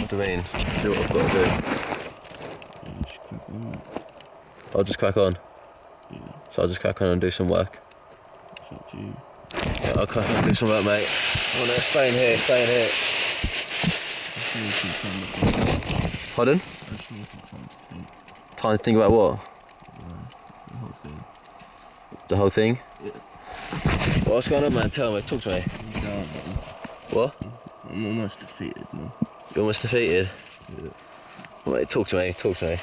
What do you mean? Do what I've got to do. Yeah, just crack on, mate. I'll just crack on. Yeah, So I'll just crack on and do some work. it's up to you. Yeah, I'll crack on and do some work, mate. Oh no, stay in here, stay in here. Pardon? Time to think about what? The whole thing. The whole thing? Yeah. What's going on, man? Tell me, talk to me. What? I'm almost defeated, man. You're almost defeated? Yeah. Mate, talk to me, talk to me.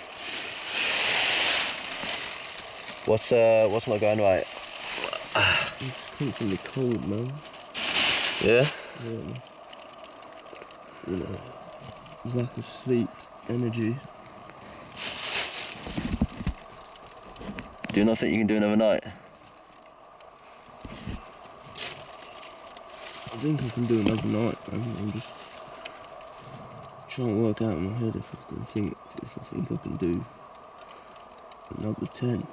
What's not going right? It's constantly cold, man. Yeah? Yeah, man. You know, lack of sleep, energy. Do you not think you can do another night? I think I can do another night, man. I'm just trying to work out in my head if I think I can do another 10.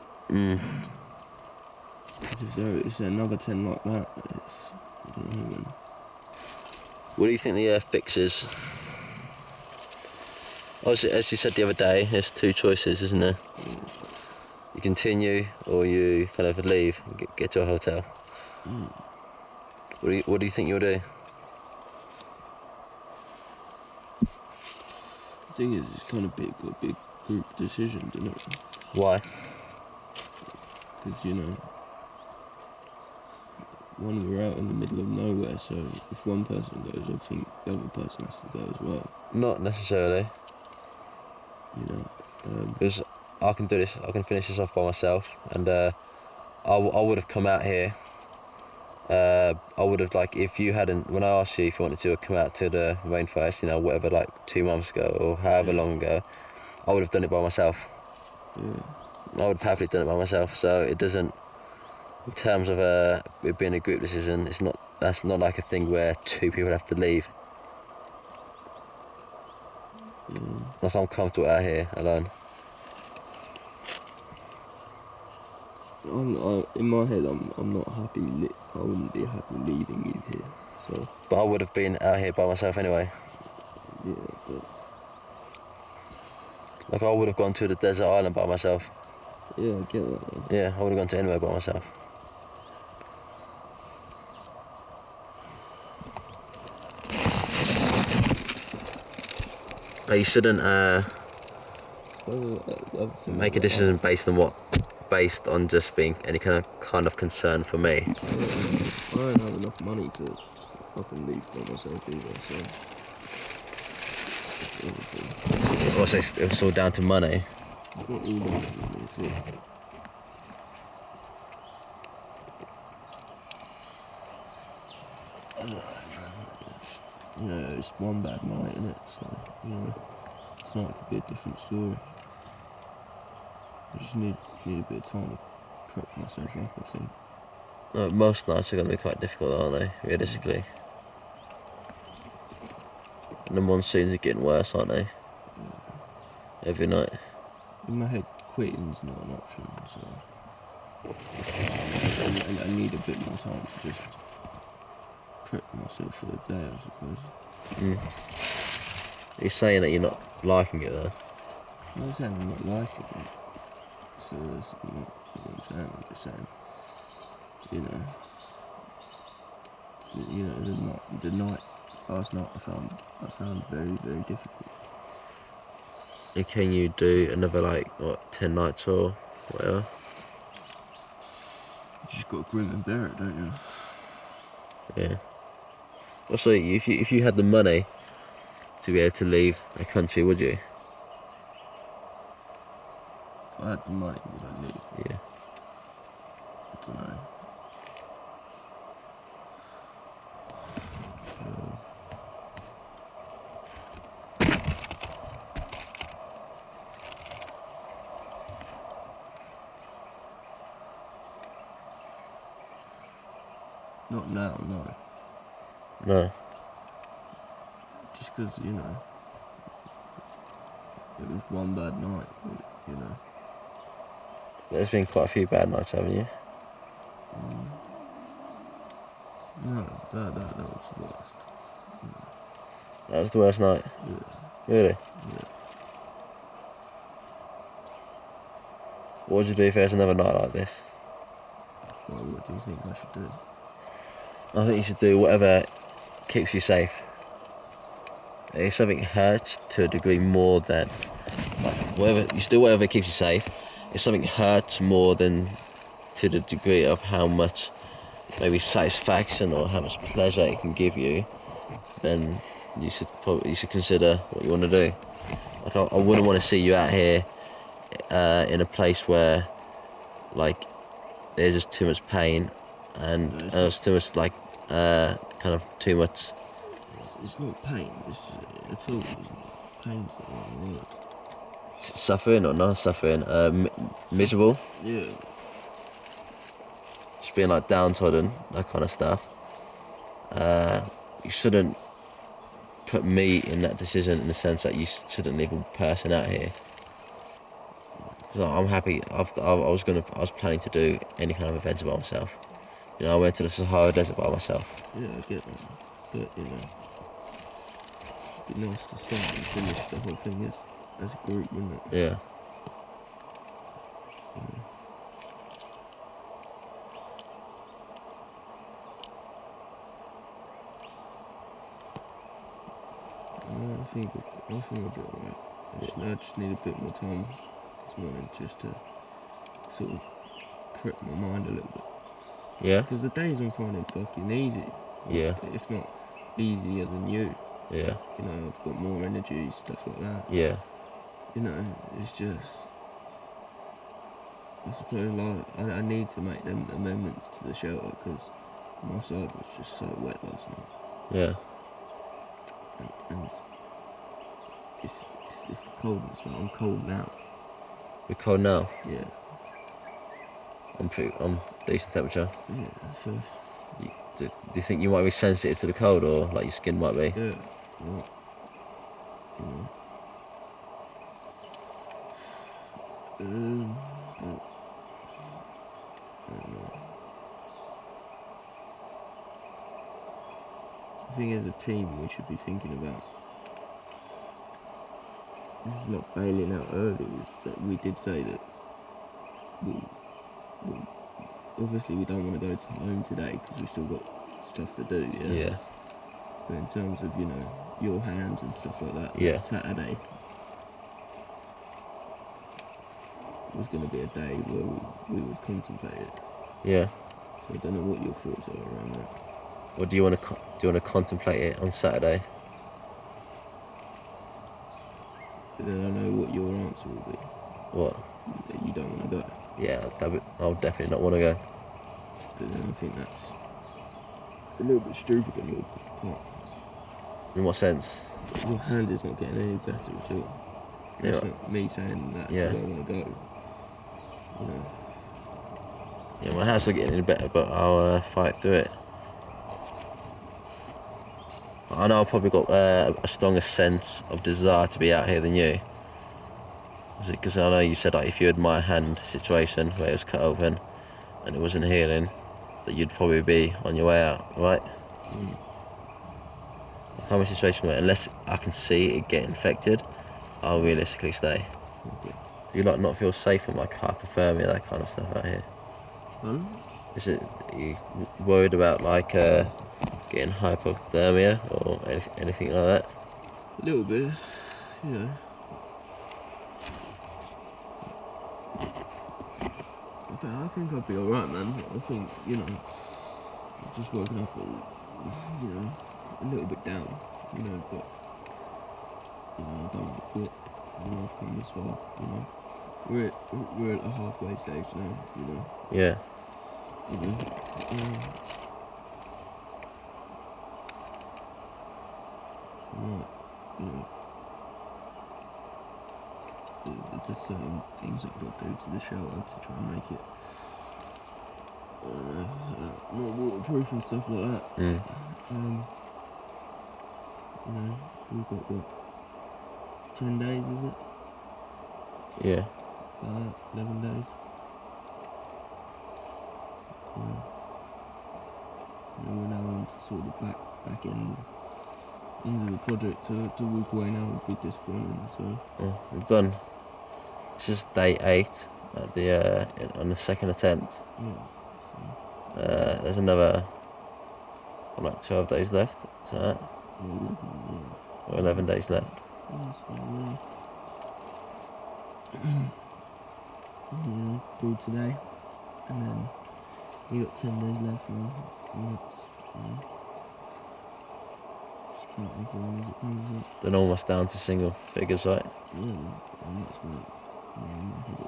Because if there another 10 like that, I don't know, man. What do you think the fix is? Obviously, as you said the other day, there's two choices, isn't there? You continue or you kind of leave and get to a hotel. What do you think you'll do? The thing is, it's kind of a big group decision, isn't it? Why? Because, you know, we're out in the middle of nowhere, so if one person goes, I think the other person has to go as well. Not necessarily. You know, Because I can do this, I can finish this off by myself, and I would have come out here. I would have, like, if you hadn't, when I asked you if you wanted to come out to the rainforest, you know, whatever, like 2 months ago or however long ago, I would have done it by myself. yeah. I would have happily done it by myself. So it doesn't, in terms of it being a group decision, that's not like a thing where 2 people have to leave. Like, I'm comfortable out here alone. In my head, I'm not happy. I wouldn't be happy leaving you here. So. But I would have been out here by myself anyway. Yeah, but. Like, I would have gone to the desert island by myself. Yeah, I get that, man. Yeah, I would have gone to anywhere by myself. You shouldn't make a decision based on what? Based on just being any kind of concern for me. I don't have enough money to just fucking leave by myself either, so. Also, it's all down to money. It's not all down to money, it's all. You know, it's one bad night, isn't it? So, you know, tonight could be a different story. I just need a bit of time to prep myself up, I think. Most nights are going to be quite difficult, aren't they, realistically? And the monsoons are getting worse, aren't they? Yeah. Every night. In my head, quitting's not an option, so. I need a bit more time to just prep myself for the day, I suppose. You're saying that you're not liking it, though? I'm not saying I'm not liking it. So that's not what I'm saying. I'm just saying, the night last night I found very, very difficult. And can you do another, like, 10 nights or whatever? You just got to grin and bear it, don't you? Yeah. Also, if you had the money to be able to leave the country, would you? If I had the money, would I leave? Yeah. I don't know. Not now, no. No. Just because, you know, it was one bad night, you know. There's been quite a few bad nights, haven't you? No, that was the worst. That was the worst night. Yeah. Really? Yeah. What would you do if there's another night like this? Well, what do you think I should do? I think you should do whatever keeps you safe. If something hurts to a degree more than, like, whatever, you should do whatever keeps you safe. If something hurts more than to the degree of how much maybe satisfaction or how much pleasure it can give you, then you should consider what you want to do. Like, I wouldn't want to see you out here in a place where, like, there's just too much pain and it's too much, like, kind of too much. It's not pain. It's at all. Pain's the wrong word. Suffering or not suffering, miserable, Yeah. just being like downtrodden, that kind of stuff. You shouldn't put me in that decision in the sense that you shouldn't leave a person out here. So I'm happy. I was planning to do any kind of adventure by myself. You know, I went to the Sahara Desert by myself. Yeah, I get that. But, you know, it'd be nice to start and finish the whole thing as a group, wouldn't it? Yeah. I think I'll be alright. I just need a bit more time this morning just to sort of prep my mind a little bit. Yeah? Because the days I'm finding fucking easy. Yeah. If not easier than you. Yeah. You know, I've got more energy, stuff like that. Yeah. You know, it's just, I suppose, like, I need to make them amendments to the shelter because my side was just so wet last night. Yeah. And it's the coldness, like, I'm cold now. You're cold now? Yeah. I'm decent temperature. Yeah, so. Do you think you might be sensitive to the cold, or like your skin might be? Yeah. Well, you know. But, I don't know. I think as a team we should be thinking about, this is not bailing out early, is that we did say that we obviously we don't want to go to home today because we've still got stuff to do, yeah? Yeah. But in terms of, you know, your hands and stuff like that, Yeah. Saturday was going to be a day where we would contemplate it. Yeah. So I don't know what your thoughts are around that. Or do you want to contemplate it on Saturday? But then I know what your answer will be. What? That you don't want to go. Yeah, I'll definitely not want to go. But then I think that's a little bit stupid on your part. In what sense? Your hand is not getting any better at all. Yeah. That's not me saying that Yeah. I don't want to go. You know. Yeah, my hand's not getting any better, but I'll fight through it. I know I've probably got a stronger sense of desire to be out here than you. Because I know you said, like, if you had my hand situation where it was cut open and it wasn't healing, that you'd probably be on your way out, right? I'm in a situation where unless I can see it get infected, I'll realistically stay. Okay. Do you like not feel safe from like hypothermia, that kind of stuff out here? Pardon? Are you worried about like getting hypothermia or anything like that? A little bit, you know. I think I'll be alright, man. I think, you know, I've just woken up, you know, a little bit down, you know, but, you know, I don't want to quit. You know, I've come this far, you know. We're at a halfway stage now, you know. Yeah. You know. Right, you know. There's just certain things I've got to do to the shelter to try and make it more waterproof and stuff like that. Mm. You know, we've got what, 10 days, is it? Yeah. 11 days. And we're now into sort of the back end end of the project to walk away now would be disappointing. So We've done. This is day 8 at the on the second attempt. yeah, There's another like 12 days left. Is that right? Or 11 days left. Yeah, so, do today, and then you got 10 days left, and that's just count everyone as it comes up. Then almost down to single figures, right? Yeah, and that's what in my head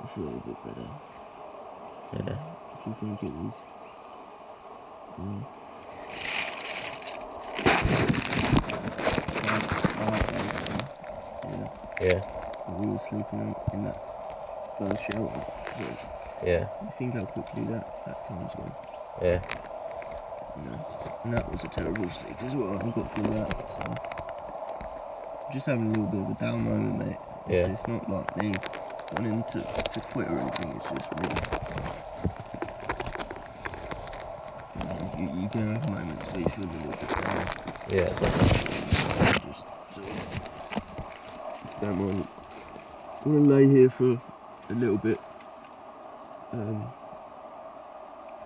I feel a bit better. Yeah. If you think it was, Yeah. we were sleeping in that first shelter. So Yeah. I think how quickly that time's gone. Yeah. And that was a terrible sleep as well. I got through that. So I'm just having a little bit of a down moment, mate. It's not like me wanting to quit or anything. It's just me. You can have moments where you feel a little bit down. Yeah. Definitely. Just don't mind. I'm gonna lay here for a little bit,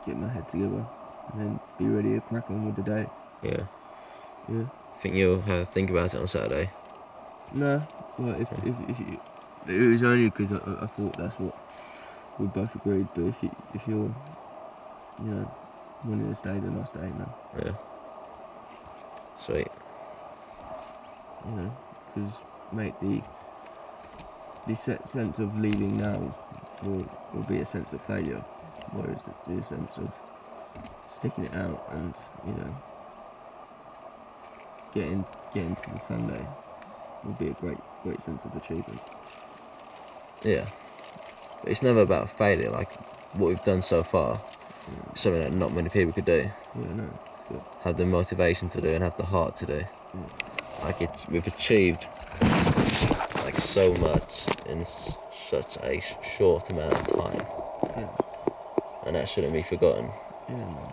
get my head together, and then be ready to crack on with the day. Yeah. Yeah. Think you'll think about it on Saturday? No, well, if you, it was only because I thought that's what we both agreed. But if you're, wanting to stay, then I'll stay, man. Yeah. Sweet. Because mate, the sense of leaving now will be a sense of failure, whereas the sense of sticking it out and getting to the Sunday will be a great sense of achievement. Yeah. But it's never about failure. Like what we've done so far, something that not many people could do. Yeah, no. But Have the motivation to do and have the heart to do. Yeah. Like we've achieved like so much in such a short amount of time, Yeah. and that shouldn't be forgotten. Yeah, man.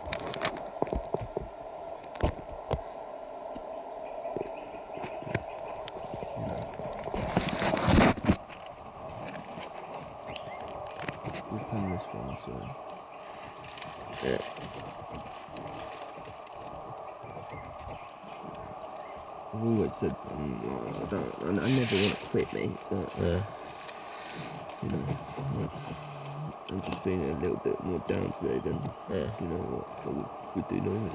We've come this far, so Yeah. I've always said I never want to quit, mate. But Yeah. I'm just feeling a little bit more down today than Yeah. what I would do normally.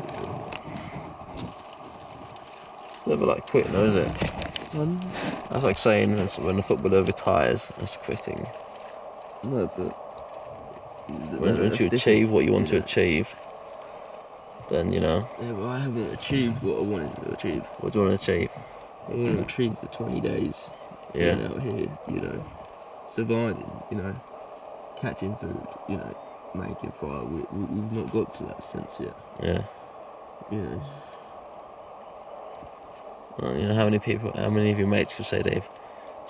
It's never like quitting, though, is it? That's like saying when a footballer retires, it's quitting. No, but Once you achieve what you want to achieve, then Yeah, but I haven't achieved what I wanted to achieve. what do you want to achieve? I want to achieve the 20 days Yeah. being out here, surviving, catching food, making fire. We've not got to that sense yet. Yeah. Well, how many of your mates would say they've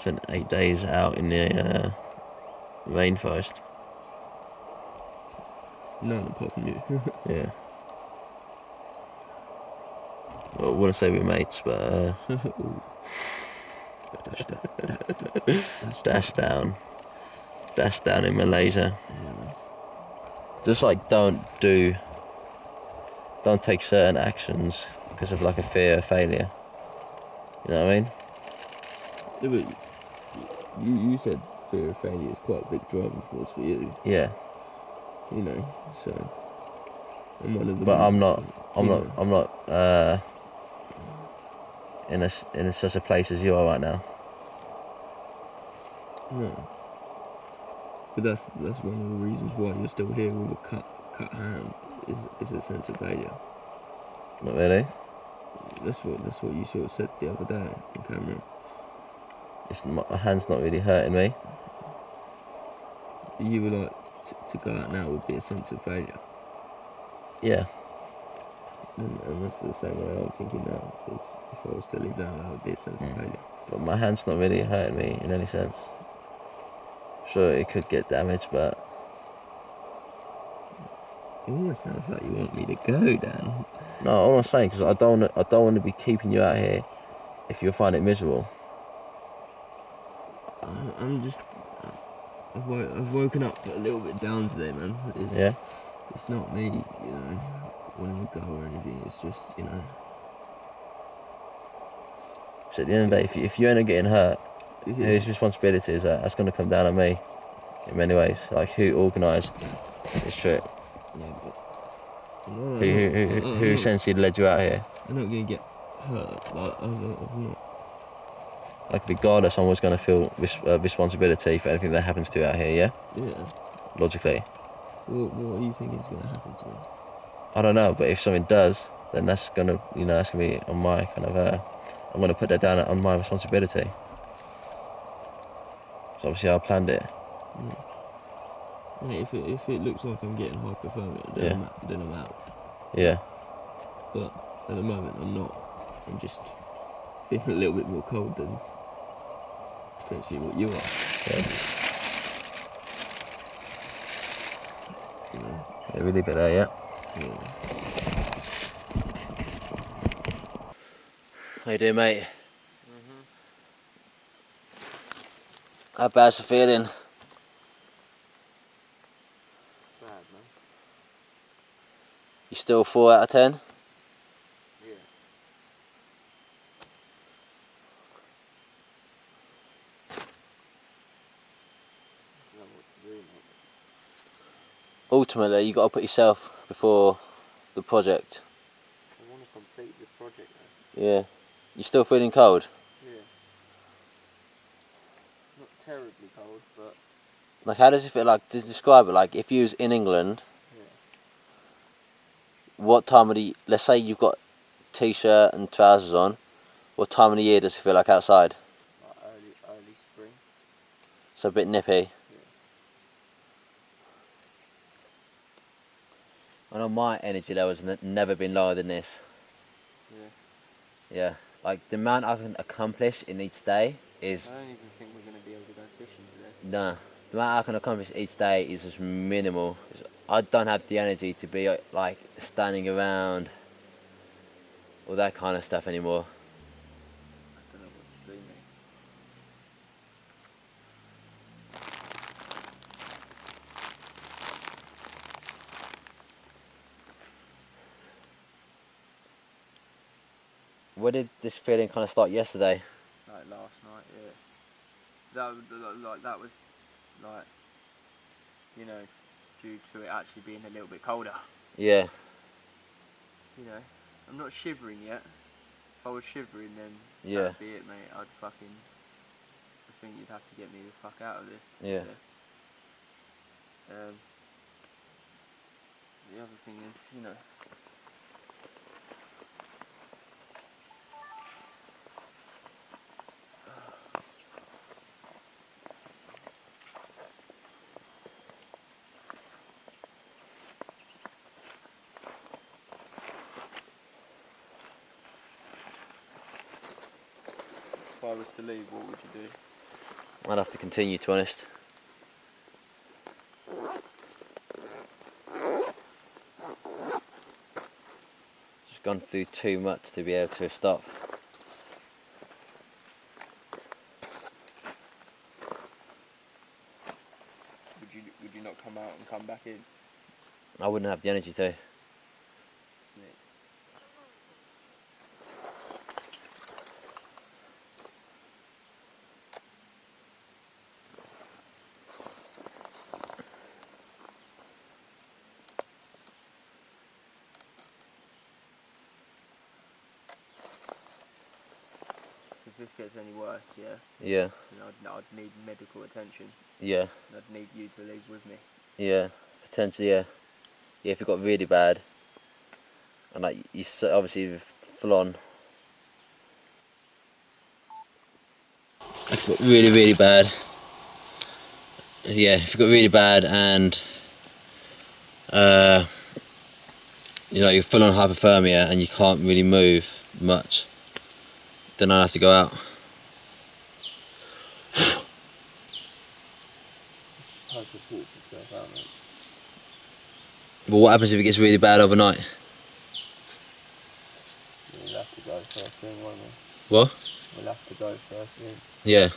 spent 8 days out in the rainforest? None apart from you. Yeah. Well, I wouldn't say we're mates, but dash down in Malaysia. Yeah. Just like don't take certain actions because of like a fear of failure. You know what I mean? Yeah, but you said fear of failure is quite a big driving force for you. Yeah. So I'm one of the. But I'm not in such a place as you are right now. No. But that's one of the reasons why you're still here with a cut hand is a sense of failure. Not really. That's what you sort of said the other day on camera. My hand's not really hurting me. You were like to go out now would be a sense of failure. Yeah. And that's the same way I'm thinking now. Because if I was to leave now, that would be a sense of failure. But my hand's not really hurting me in any sense. Sure, it could get damaged, but It almost sounds like you want me to go, Dan. No, all I'm saying, because I don't want to be keeping you out here if you find it miserable. I'm just... I've woken up a little bit down today, man. Yeah? It's not me, you know, wanting to go or anything. It's just, you know... So at the end of the day, if you end up getting hurt, It's, whose responsibility is that? That's going to come down on me in many ways. Like, who organised this trip? yeah, but... No, Who essentially led you out here? I'm not going to get hurt, like, I'm not... Like, regardless, someone's going to feel responsibility for anything that happens to you out here, yeah? Yeah. Logically. What do you think is going to happen to me? I don't know, but if something does, then that's going to, that's going to be on my kind of, I'm going to put that down on my responsibility. So obviously I planned it. Yeah, if it looks like I'm getting hypothermia, then I'm out. Yeah. But at the moment I'm not. I'm just feeling a little bit more cold than potentially what you are. Yeah. You know? Yeah, we leave it there, yeah? Yeah. How you doing, mate? How bad's the feeling? Bad, man. You still 4 out of 10? Yeah. I don't know what to do, mate. Ultimately, you got to put yourself before the project. I want to complete this project, though. Yeah. You still feeling cold? Yeah. Not terribly cold, but... Like, how does it feel? Like, to describe it, like, if you was in England, Yeah. what time of the... Let's say you've got t-shirt and trousers on. What time of the year does it feel like outside? Like early spring. It's a bit nippy. I know my energy levels have never been lower than this. Yeah. Yeah. Like, the amount I can accomplish in each day is... I don't even think we're going to be able to go fishing today. Nah. The amount I can accomplish each day is just minimal. I don't have the energy to be, like, standing around all that kind of stuff anymore. I don't know what to do, mate. Where did this feeling kind of start yesterday? Like last night, yeah. That was like, you know, due to it actually being a little bit colder. Yeah. You know, I'm not shivering yet. If I was shivering, then Yeah. that'd be it, mate. I think you'd have to get me the fuck out of this. Yeah. The other thing is, you know, if I was to leave, what would you do? I'd have to continue, to be honest. Just gone through too much to be able to stop. Would you not come out and come back in? I wouldn't have the energy to. If this gets any worse, yeah, Yeah. then I'd need medical attention. Yeah. And I'd need you to leave with me. Yeah. Potentially, yeah. Yeah, if it got really bad. And like, you obviously full on. If it got really, really bad. Yeah, if it got really bad and you're full on hypothermia and you can't really move much, then I'll have to go out. It's just hard to sort yourself out, mate. But what happens if it gets really bad overnight? We'll have to go first thing, won't we? What? We'll have to go first thing. Yeah.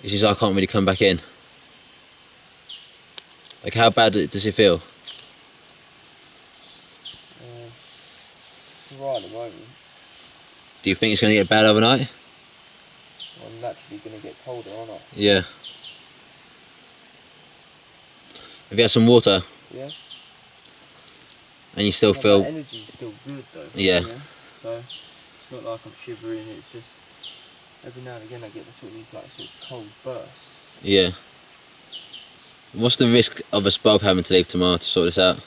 It's just I can't really come back in. Like, how bad does it feel? It's right at the moment. Do you think it's going to get bad overnight? I'm naturally going to get colder, aren't I? Yeah. Have you had some water? Yeah. And you still My feel... energy's still good though. Yeah. So it's not like I'm shivering. It's just every now and again I get these like sort of cold bursts. Yeah. What's the risk of us both having to leave tomorrow to sort this out? I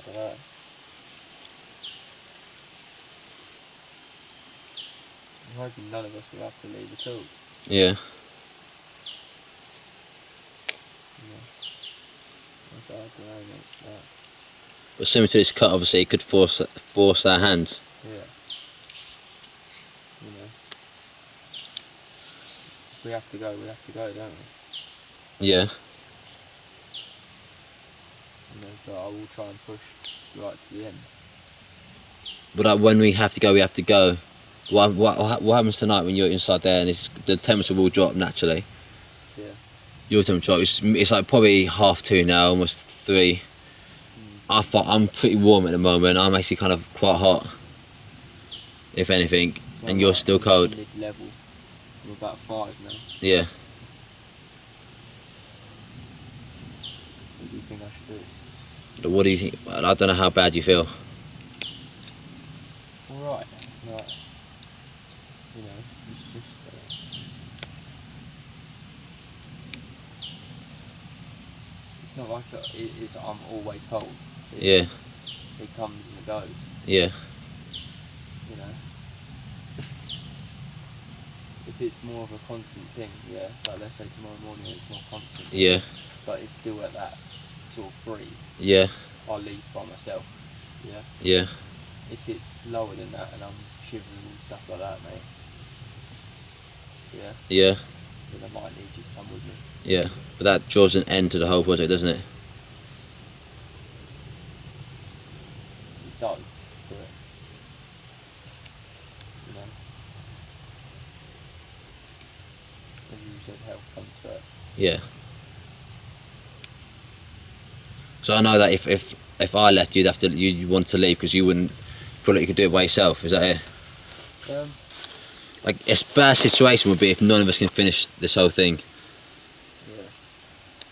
don't know. I'm hoping none of us will have to leave at all. Yeah. I don't know, mate. But similar to this cut, obviously, it could force our hands. Yeah. You know. If we have to go, we have to go, don't we? Yeah. You know, but I will try and push right to the end. But like, when we have to go, we have to go. What happens tonight when you're inside there and the temperature will drop naturally? Yeah. Your temperature, it's like probably 2:30 now, almost 3. I'm pretty warm at the moment. I'm actually kind of quite hot, if anything, So and you're still cold. Mid-level. I'm about 5 now. Yeah. What do you think I should do? What do you think? I don't know how bad you feel. Alright. Right. You know, it's just... it's not like I'm always cold. Yeah. It comes and it goes. Yeah. You know. If it's more of a constant thing, yeah. Like let's say tomorrow morning it's more constant. Yeah. But it's still at that sort of 3. Yeah. I'll leave by myself. Yeah. Yeah. If it's lower than that and I'm shivering and stuff like that, mate. Yeah. Yeah. Then I might need you to come with me. Yeah. But that draws an end to the whole project, doesn't it? It does, but you know, as you said, health comes first. Yeah. So I know that if I left, you'd want to leave because you wouldn't feel like you could do it by yourself. Is that it? Like, a bad situation would be if none of us can finish this whole thing. Yeah.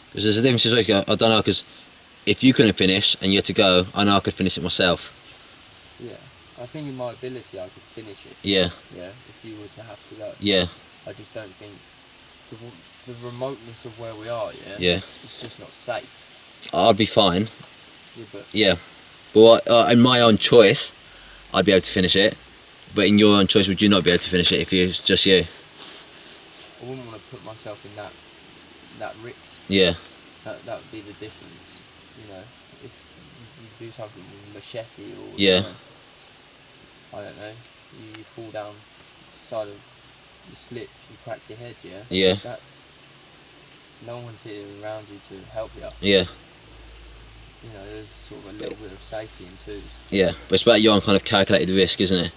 Because there's a different situation. I don't know, because if you couldn't finish and you had to go, I know I could finish it myself. Yeah. I think in my ability I could finish it. Yeah. Yeah. If you were to have to go. Yeah. I just don't think the remoteness of where we are. Yeah. Yeah. It's just not safe. I'd be fine. Yeah. But Yeah. But in my own choice, I'd be able to finish it. But in your own choice, would you not be able to finish it if it's just you? I wouldn't want to put myself in that risk. Yeah. That would be the difference. You know, if you do something with a machete or Yeah. You know, I don't know, you fall down the side of you slip, you crack your head. Yeah. Yeah. That's no one's here around you to help you. Yeah. You know, there's sort of a little bit of safety in too. Yeah. But it's about your own kind of calculated risk, isn't it?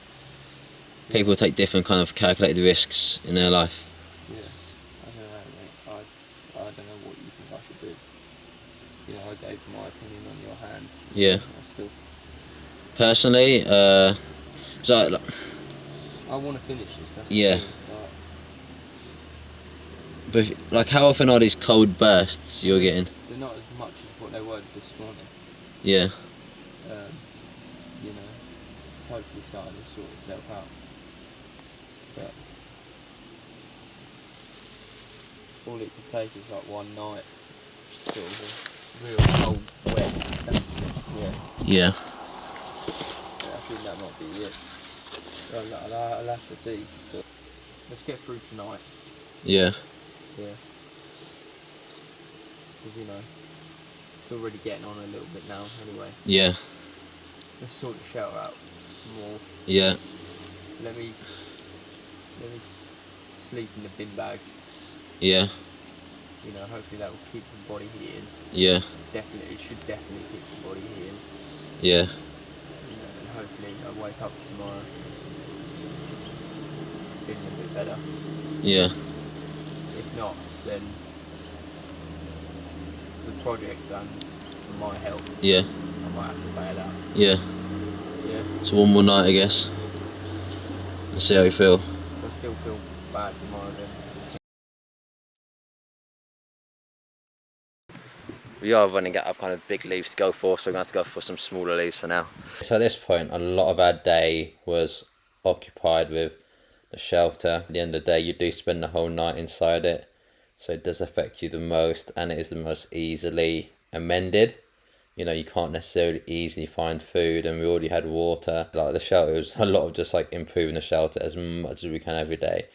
People take different kind of calculated risks in their life. Yeah, I don't know, mate. I don't know what you think I should do. You know, I gave my opinion on your hands. Yeah. I still. Personally, I want to finish this. That's Yeah. The thing. but like, how often are these cold bursts you're getting? They're not as much as what they were this morning. Yeah. You know, it's hopefully starting to sort itself out. But all it could take is like one night, sort of a real cold, wet dampness. Yeah. Yeah. I think that might be it. I'll have to see. But let's get through tonight. Yeah. Yeah. Because you know, it's already getting on a little bit now. Anyway. Yeah. Let's sort the shelter out more. Yeah. Let me sleep in the bin bag. Yeah. You know, hopefully that will keep some body heating. Yeah. Definitely, it should definitely keep some body heating. Yeah. You know, and hopefully I wake up tomorrow feeling a bit better. Yeah. If not, then for the project and for my health, Yeah. I might have to bail out. Yeah. Yeah. So one more night, I guess, and see how you feel. If I still feel bad tomorrow, then We are running out of kind of big leaves to go for, so we're going to have to go for some smaller leaves for now. So at this point, a lot of our day was occupied with the shelter. At the end of the day, you do spend the whole night inside it, so it does affect you the most, and it is the most easily amended. You know, you can't necessarily easily find food, and we already had water. Like the shelter, it was a lot of just like improving the shelter as much as we can every day,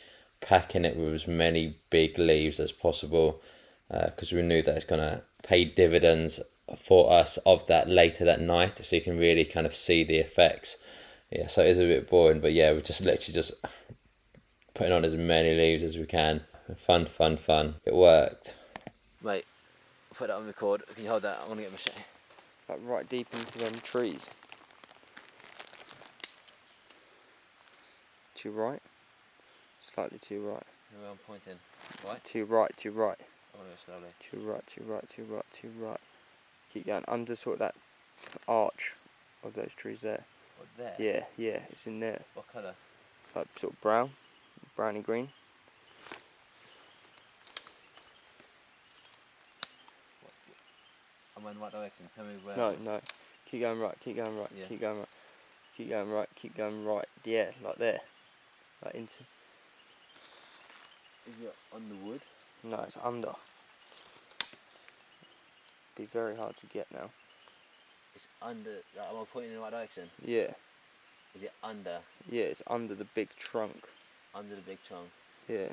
packing it with as many big leaves as possible, because we knew that it's gonna pay dividends for us of that later that night, so you can really kind of see the effects. Yeah, so it is a bit boring, but yeah, we're just literally just putting on as many leaves as we can. Fun, fun, fun. It worked. Mate, put that on record. Can you hold that? I want to get my machete. like right deep into them trees. Too right? Slightly too right. Where I'm pointing. Right? Too right, too right. I want to go slowly. Too right, too right, too right, too right. Keep going under sort of that arch of those trees there. What, there? Yeah, yeah, it's in there. What colour? Like sort of brown, browny green. I'm in the right direction. Tell me where. No, no. Keep going right, keep going right, Yeah. keep going right. Keep going right, keep going right. Yeah, like there. Like into. Is it on the wood? No, it's under. Be very hard to get now. It's under. Like, am I pointing in the right direction? Yeah, Is it under? yeah, it's under the big trunk. Under the big trunk. Yeah,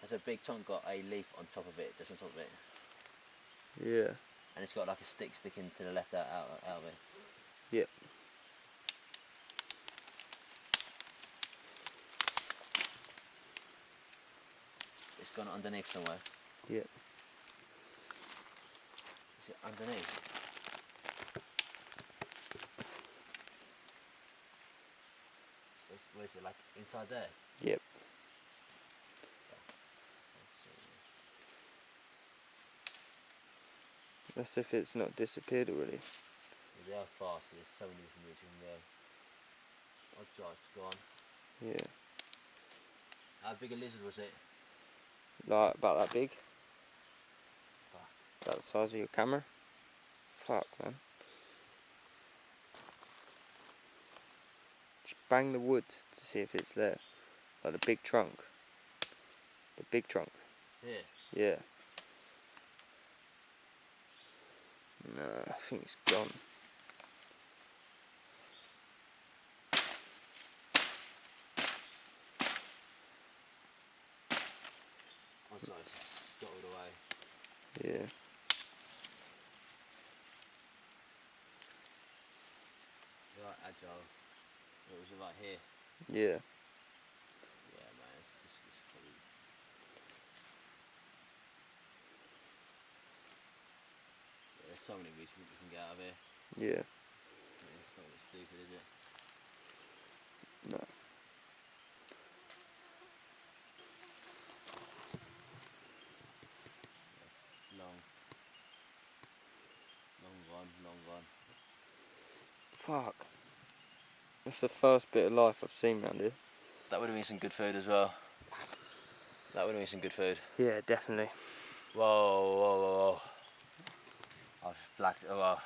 Has a big trunk got a leaf on top of it? Just on top of it? yeah. And it's got like a stick sticking to the left out of it? Yep. It's gone underneath somewhere? Yep. Is it underneath? Where is it? Like inside there? Yep. That's if it's not disappeared already. They are fast, there's so many different routes you can go. Odds are it's gone. Yeah. How big a lizard was it? Like about that big. Fuck. About the size of your camera. Fuck, man. Just bang the wood to see if it's there. Like the big trunk. The big trunk. Here? Yeah. No, I think it's gone. Odds are it's scuttled away. Yeah. They're like agile. What was it like here? Yeah. Yeah, man, it's probably. Yeah, there's so many routes we can get out of here. Yeah. It's not really stupid, is it? No. Long gone. Fuck. That's the first bit of life I've seen around here. That would have been some good food as well. That would have been some good food. Yeah, definitely. Whoa. I've blacked. Oh, well.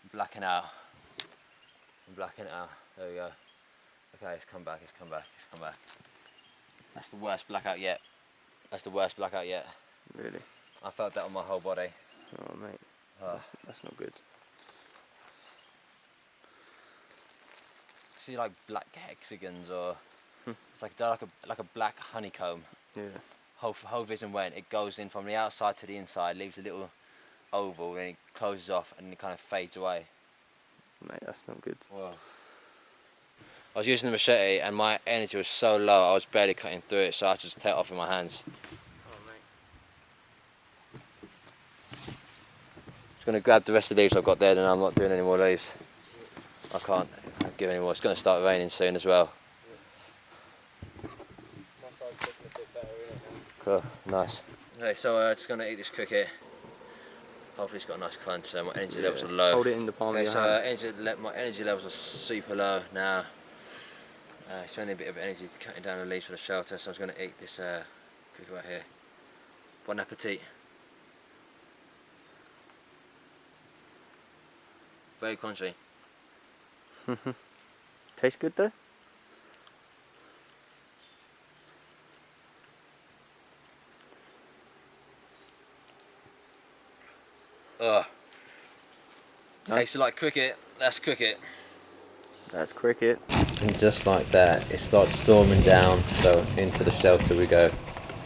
I'm blacking out. There we go. Okay, it's come back. That's the worst blackout yet. Really. I felt that on my whole body. Oh, mate. Oh. That's not good. See, like black hexagons, or it's like they're like a black honeycomb. Yeah. Whole vision went. It goes in from the outside to the inside, leaves a little oval, and it closes off, and it kind of fades away. Mate, that's not good. Whoa. I was using the machete, and my energy was so low, I was barely cutting through it, so I had to just take it off in my hands. Oh, mate. gonna grab the rest of the leaves I've got there, then I'm not doing any more leaves. I can't give any more. It's gonna start raining soon as well. My side's looking a bit better, isn't it? Cool, nice. Okay, so just gonna eat this cricket. Hopefully it's got a nice crunch, so my energy levels are low. Hold it in the palm of your hand. My energy levels are super low now. Spending a bit of energy cutting down the leaves for the shelter, so I was going to eat this cricket right here. Bon appetit. Very crunchy. Tastes good though? Ugh. Tastes like cricket. That's cricket. That's cricket. And just like that, it starts storming down, so into the shelter we go.